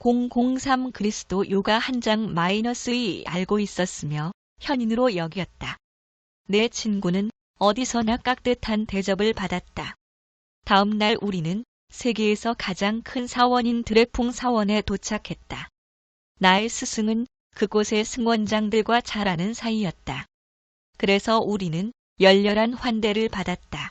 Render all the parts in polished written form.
003 그리스도 요가 한 장 -2 알고 있었으며 현인으로 여겼다. 내 친구는 어디서나 깍듯한 대접을 받았다. 다음 날 우리는 세계에서 가장 큰 사원인 드레풍 사원에 도착했다. 나의 스승은 그곳의 승원장들과 잘 아는 사이였다. 그래서 우리는 열렬한 환대를 받았다.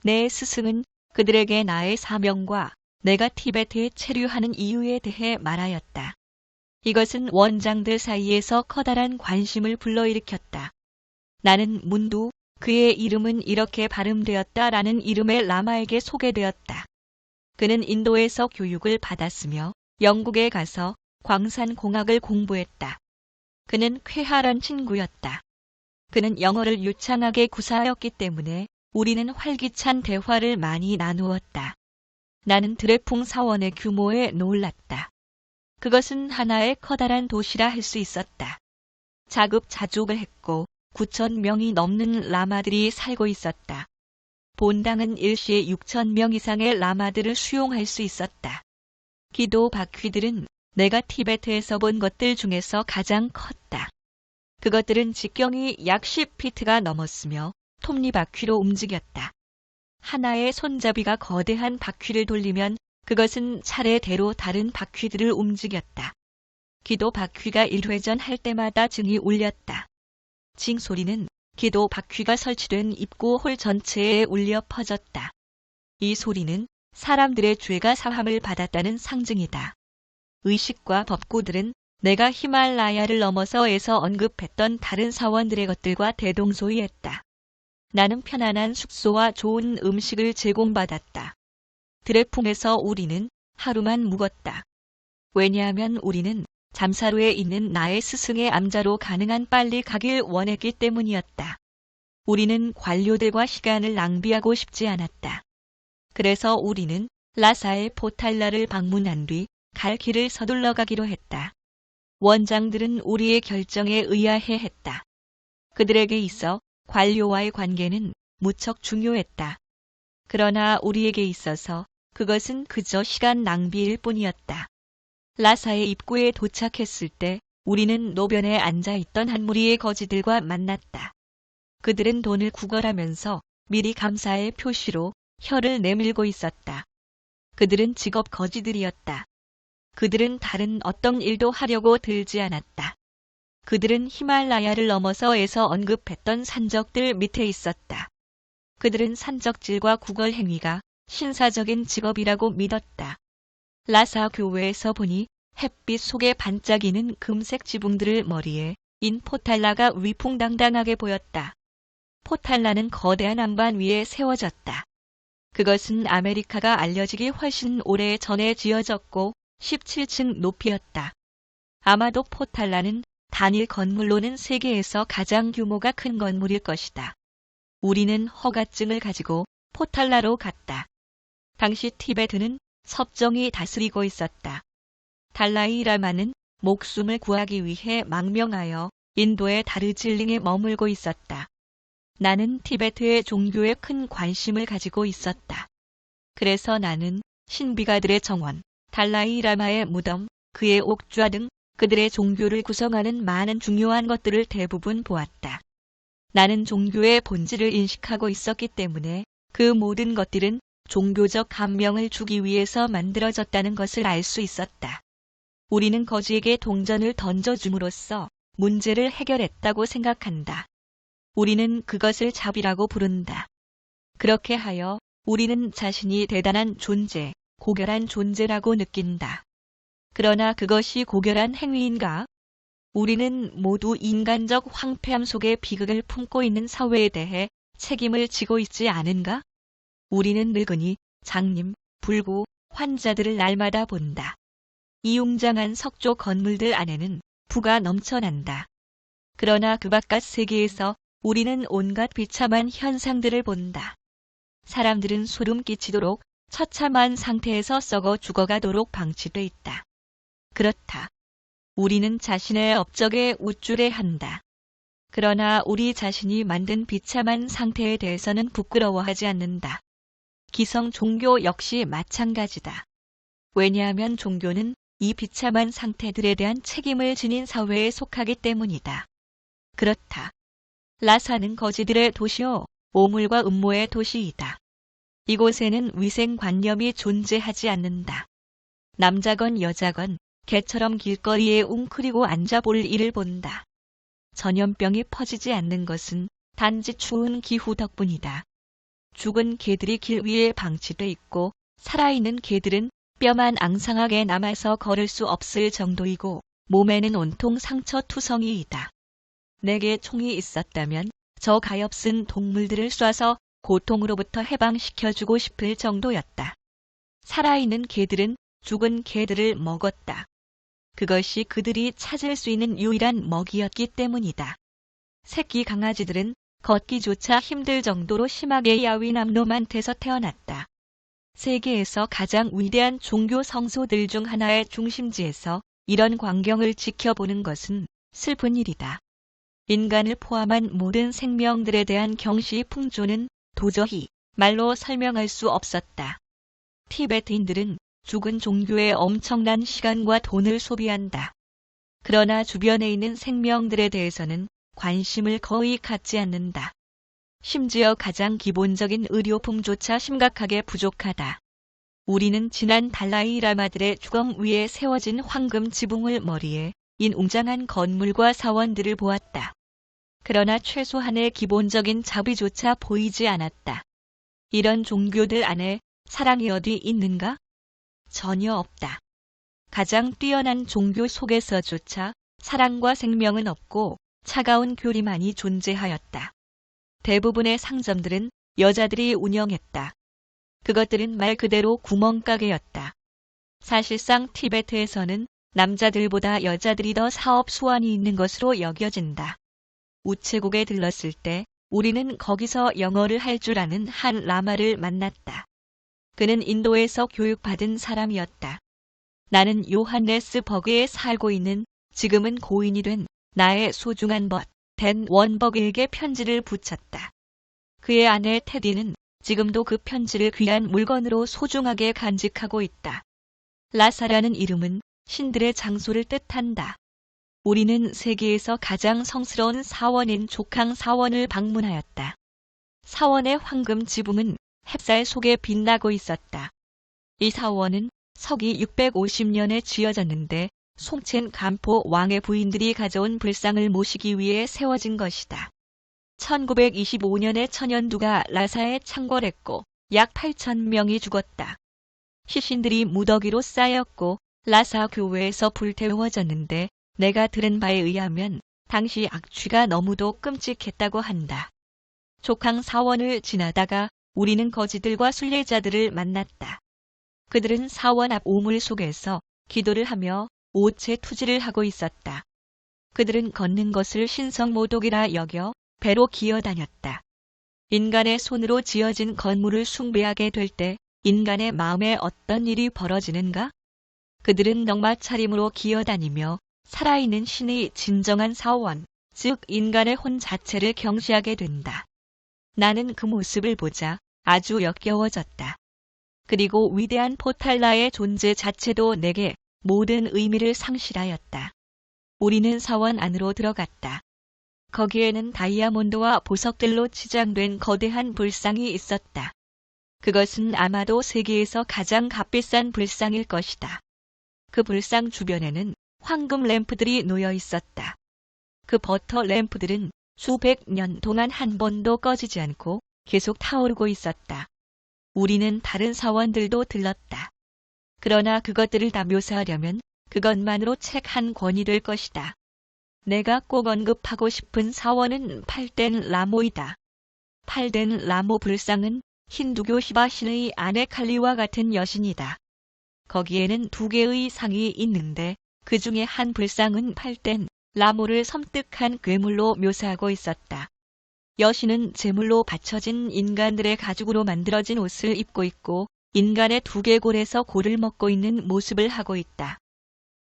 내 스승은 그들에게 나의 사명과 내가 티베트에 체류하는 이유에 대해 말하였다. 이것은 원장들 사이에서 커다란 관심을 불러일으켰다. 나는 문두 그의 이름은 이렇게 발음되었다라는 이름의 라마에게 소개되었다. 그는 인도에서 교육을 받았으며 영국에 가서 광산공학을 공부했다. 그는 쾌활한 친구였다. 그는 영어를 유창하게 구사하였기 때문에 우리는 활기찬 대화를 많이 나누었다. 나는 드레풍 사원의 규모에 놀랐다. 그것은 하나의 커다란 도시라 할 수 있었다. 자급자족을 했고 9,000명이 넘는 라마들이 살고 있었다. 본당은 일시에 6,000명 이상의 라마들을 수용할 수 있었다. 기도 바퀴들은 내가 티베트에서 본 것들 중에서 가장 컸다. 그것들은 직경이 약 10피트가 넘었으며 톱니바퀴로 움직였다. 하나의 손잡이가 거대한 바퀴를 돌리면 그것은 차례대로 다른 바퀴들을 움직였다. 기도 바퀴가 1회전 할 때마다 증이 울렸다. 징 소리는 기도 바퀴가 설치된 입구 홀 전체에 울려 퍼졌다. 이 소리는 사람들의 죄가 사함을 받았다는 상징이다. 의식과 법구들은 내가 히말라야를 넘어서에서 언급했던 다른 사원들의 것들과 대동소이했다. 나는 편안한 숙소와 좋은 음식을 제공받았다. 드레풍에서 우리는 하루만 묵었다. 왜냐하면 우리는 잠사루에 있는 나의 스승의 암자로 가능한 빨리 가길 원했기 때문이었다. 우리는 관료들과 시간을 낭비하고 싶지 않았다. 그래서 우리는 라사의 포탈라를 방문한 뒤 갈 길을 서둘러 가기로 했다. 원장들은 우리의 결정에 의아해 했다. 그들에게 있어 관료와의 관계는 무척 중요했다. 그러나 우리에게 있어서 그것은 그저 시간 낭비일 뿐이었다. 라사의 입구에 도착했을 때 우리는 노변에 앉아있던 한 무리의 거지들과 만났다. 그들은 돈을 구걸하면서 미리 감사의 표시로 혀를 내밀고 있었다. 그들은 직업 거지들이었다. 그들은 다른 어떤 일도 하려고 들지 않았다. 그들은 히말라야를 넘어서에서 언급했던 산적들 밑에 있었다. 그들은 산적질과 구걸 행위가 신사적인 직업이라고 믿었다. 라사 교회에서 보니 햇빛 속에 반짝이는 금색 지붕들을 머리에 인 포탈라가 위풍당당하게 보였다. 포탈라는 거대한 안반 위에 세워졌다. 그것은 아메리카가 알려지기 훨씬 오래 전에 지어졌고 17층 높이였다. 아마도 포탈라는 단일 건물로는 세계에서 가장 규모가 큰 건물일 것이다. 우리는 허가증을 가지고 포탈라로 갔다. 당시 티베트는 섭정이 다스리고 있었다. 달라이 라마는 목숨을 구하기 위해 망명하여 인도의 다르질링에 머물고 있었다. 나는 티베트의 종교에 큰 관심을 가지고 있었다. 그래서 나는 신비가들의 정원, 달라이 라마의 무덤, 그의 옥좌 등 그들의 종교를 구성하는 많은 중요한 것들을 대부분 보았다. 나는 종교의 본질을 인식하고 있었기 때문에 그 모든 것들은 종교적 감명을 주기 위해서 만들어졌다는 것을 알 수 있었다. 우리는 거지에게 동전을 던져줌으로써 문제를 해결했다고 생각한다. 우리는 그것을 자비라고 부른다. 그렇게 하여 우리는 자신이 대단한 존재, 고결한 존재라고 느낀다. 그러나 그것이 고결한 행위인가? 우리는 모두 인간적 황폐함 속에 비극을 품고 있는 사회에 대해 책임을 지고 있지 않은가? 우리는 늙은이, 장님, 불구, 환자들을 날마다 본다. 이웅장한 석조 건물들 안에는 부가 넘쳐난다. 그러나 그 바깥 세계에서 우리는 온갖 비참한 현상들을 본다. 사람들은 소름 끼치도록 처참한 상태에서 썩어 죽어가도록 방치돼 있다. 그렇다. 우리는 자신의 업적에 우쭐해한다. 그러나 우리 자신이 만든 비참한 상태에 대해서는 부끄러워하지 않는다. 기성 종교 역시 마찬가지다. 왜냐하면 종교는 이 비참한 상태들에 대한 책임을 지닌 사회에 속하기 때문이다. 그렇다. 라사는 거지들의 도시요, 오물과 음모의 도시이다. 이곳에는 위생관념이 존재하지 않는다. 남자건 여자건 개처럼 길거리에 웅크리고 앉아볼 일을 본다. 전염병이 퍼지지 않는 것은 단지 추운 기후 덕분이다. 죽은 개들이 길 위에 방치돼 있고 살아있는 개들은 뼈만 앙상하게 남아서 걸을 수 없을 정도이고 몸에는 온통 상처투성이이다. 내게 총이 있었다면 저 가엾은 동물들을 쏴서 고통으로부터 해방시켜주고 싶을 정도였다. 살아있는 개들은 죽은 개들을 먹었다. 그것이 그들이 찾을 수 있는 유일한 먹이였기 때문이다. 새끼 강아지들은 걷기조차 힘들 정도로 심하게 야윈 암놈한테서 태어났다. 세계에서 가장 위대한 종교 성소들 중 하나의 중심지에서 이런 광경을 지켜보는 것은 슬픈 일이다. 인간을 포함한 모든 생명들에 대한 경시 풍조는 도저히 말로 설명할 수 없었다. 티베트인들은 죽은 종교에 엄청난 시간과 돈을 소비한다. 그러나 주변에 있는 생명들에 대해서는 관심을 거의 갖지 않는다. 심지어 가장 기본적인 의료품조차 심각하게 부족하다. 우리는 지난 달라이 라마들의 주검 위에 세워진 황금 지붕을 머리에 인 웅장한 건물과 사원들을 보았다. 그러나 최소한의 기본적인 자비조차 보이지 않았다. 이런 종교들 안에 사랑이 어디 있는가? 전혀 없다. 가장 뛰어난 종교 속에서조차 사랑과 생명은 없고 차가운 교리만이 존재하였다. 대부분의 상점들은 여자들이 운영했다. 그것들은 말 그대로 구멍가게였다. 사실상 티베트에서는 남자들보다 여자들이 더 사업 수완이 있는 것으로 여겨진다. 우체국에 들렀을 때 우리는 거기서 영어를 할 줄 아는 한 라마를 만났다. 그는 인도에서 교육받은 사람이었다. 나는 요한네스 버그에 살고 있는 지금은 고인이 된 나의 소중한 벗, 댄 원버그에게 편지를 붙였다. 그의 아내 테디는 지금도 그 편지를 귀한 물건으로 소중하게 간직하고 있다. 라사라는 이름은 신들의 장소를 뜻한다. 우리는 세계에서 가장 성스러운 사원인 족항 사원을 방문하였다. 사원의 황금 지붕은 햇살 속에 빛나고 있었다. 이 사원은 서기 650년에 지어졌는데 송첸 간포 왕의 부인들이 가져온 불상을 모시기 위해 세워진 것이다. 1925년에 천연두가 라사에 창궐했고 약 8,000명이 죽었다. 시신들이 무더기로 쌓였고 라사 교회에서 불태워졌는데 내가 들은 바에 의하면 당시 악취가 너무도 끔찍했다고 한다. 족항 사원을 지나다가 우리는 거지들과 순례자들을 만났다. 그들은 사원 앞 오물 속에서 기도를 하며 오체 투지를 하고 있었다. 그들은 걷는 것을 신성모독이라 여겨 배로 기어다녔다. 인간의 손으로 지어진 건물을 숭배하게 될 때 인간의 마음에 어떤 일이 벌어지는가? 그들은 넉마차림으로 기어다니며 살아있는 신의 진정한 사원, 즉 인간의 혼 자체를 경시하게 된다. 나는 그 모습을 보자 아주 역겨워졌다. 그리고 위대한 포탈라의 존재 자체도 내게 모든 의미를 상실하였다. 우리는 사원 안으로 들어갔다. 거기에는 다이아몬드와 보석들로 치장된 거대한 불상이 있었다. 그것은 아마도 세계에서 가장 값비싼 불상일 것이다. 그 불상 주변에는 황금 램프들이 놓여 있었다. 그 버터 램프들은 수백 년 동안 한 번도 꺼지지 않고 계속 타오르고 있었다. 우리는 다른 사원들도 들렀다. 그러나 그것들을 다 묘사하려면 그것만으로 책 한 권이 될 것이다. 내가 꼭 언급하고 싶은 사원은 팔덴 라모이다. 팔덴 라모 불상은 힌두교 시바 신의 아내 칼리와 같은 여신이다. 거기에는 두 개의 상이 있는데 그 중에 한 불상은 팔덴 라모를 섬뜩한 괴물로 묘사하고 있었다. 여신은 제물로 바쳐진 인간들의 가죽으로 만들어진 옷을 입고 있고 인간의 두개골에서 골을 먹고 있는 모습을 하고 있다.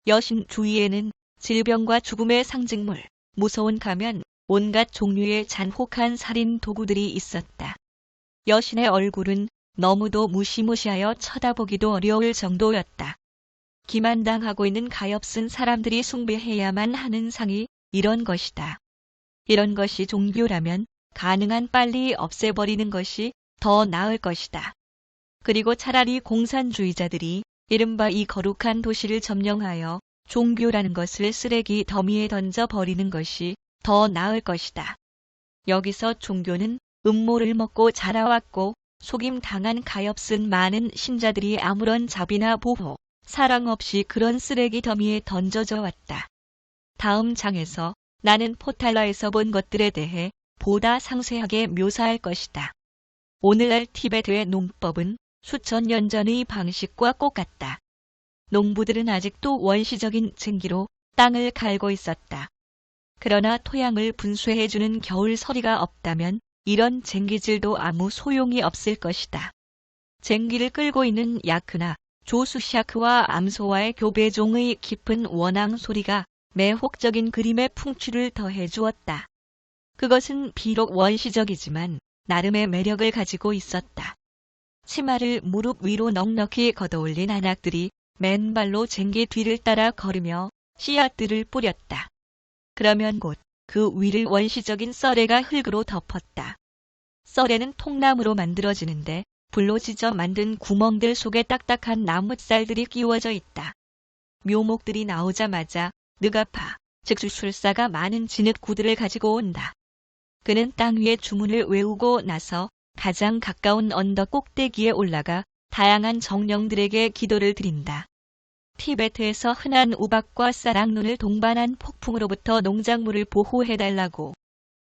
여신 주위에는 질병과 죽음의 상징물, 무서운 가면, 온갖 종류의 잔혹한 살인 도구들이 있었다. 여신의 얼굴은 너무도 무시무시하여 쳐다보기도 어려울 정도였다. 기만당하고 있는 가엾은 사람들이 숭배해야만 하는 상이 이런 것이다. 이런 것이 종교라면 가능한 빨리 없애버리는 것이 더 나을 것이다. 그리고 차라리 공산주의자들이 이른바 이 거룩한 도시를 점령하여 종교라는 것을 쓰레기 더미에 던져버리는 것이 더 나을 것이다. 여기서 종교는 음모를 먹고 자라왔고 속임당한 가엾은 많은 신자들이 아무런 자비나 보호, 사랑 없이 그런 쓰레기 더미에 던져져 왔다. 다음 장에서 나는 포탈라에서 본 것들에 대해 보다 상세하게 묘사할 것이다. 오늘날 티베트의 농법은 수천 년 전의 방식과 똑같다. 농부들은 아직도 원시적인 쟁기로 땅을 갈고 있었다. 그러나 토양을 분쇄해주는 겨울 서리가 없다면 이런 쟁기질도 아무 소용이 없을 것이다. 쟁기를 끌고 있는 야크나 조수샤크와 암소와의 교배종의 깊은 원앙 소리가 매혹적인 그림의 풍취를 더해 주었다. 그것은 비록 원시적이지만 나름의 매력을 가지고 있었다. 치마를 무릎 위로 넉넉히 걷어올린 안악들이 맨발로 쟁기 뒤를 따라 걸으며 씨앗들을 뿌렸다. 그러면 곧 그 위를 원시적인 썰애가 흙으로 덮었다. 썰애는 통나무로 만들어지는데 불로 지져 만든 구멍들 속에 딱딱한 나뭇살들이 끼워져 있다. 묘목들이 나오자마자 느가파, 즉 수술사가 많은 진흙구들을 가지고 온다. 그는 땅 위에 주문을 외우고 나서 가장 가까운 언덕 꼭대기에 올라가 다양한 정령들에게 기도를 드린다. 티베트에서 흔한 우박과 쌀락눈을 동반한 폭풍으로부터 농작물을 보호해달라고.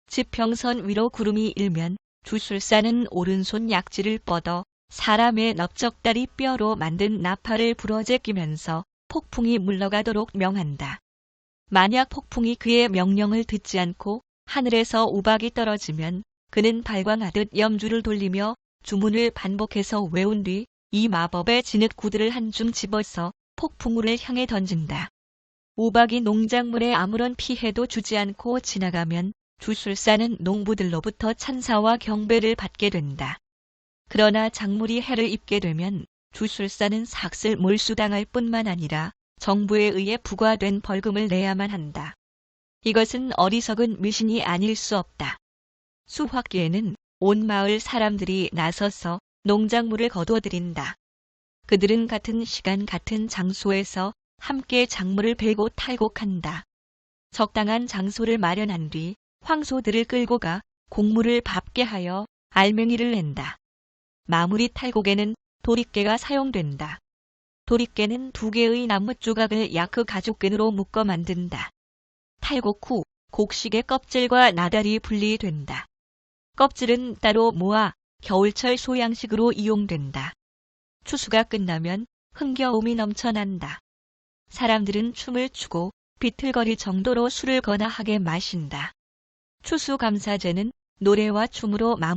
지평선 위로 구름이 일면 주술사는 오른손 약지를 뻗어 사람의 넓적다리 뼈로 만든 나팔을 부러제끼면서 폭풍이 물러가도록 명한다. 만약 폭풍이 그의 명령을 듣지 않고 하늘에서 우박이 떨어지면 그는 발광하듯 염주를 돌리며 주문을 반복해서 외운 뒤 이 마법의 진흙구들을 한 줌 집어서 폭풍우를 향해 던진다. 우박이 농작물에 아무런 피해도 주지 않고 지나가면 주술사는 농부들로부터 찬사와 경배를 받게 된다. 그러나 작물이 해를 입게 되면 주술사는 삭슬 몰수당할 뿐만 아니라 정부에 의해 부과된 벌금을 내야만 한다. 이것은 어리석은 미신이 아닐 수 없다. 수확기에는 온 마을 사람들이 나서서 농작물을 거두어들인다. 그들은 같은 시간 같은 장소에서 함께 작물을 베고 탈곡한다. 적당한 장소를 마련한 뒤 황소들을 끌고 가 곡물을 밟게 하여 알맹이를 낸다. 마무리 탈곡에는 도리깨가 사용된다. 도리깨는 2개의 나무 조각을 야크 가죽끈으로 묶어 만든다. 탈곡 후 곡식의 껍질과 나달이 분리된다. 껍질은 따로 모아 겨울철 소양식으로 이용된다. 추수가 끝나면 흥겨움이 넘쳐난다. 사람들은 춤을 추고 비틀거릴 정도로 술을 거나하게 마신다. 추수감사제는 노래와 춤으로 마무리된다.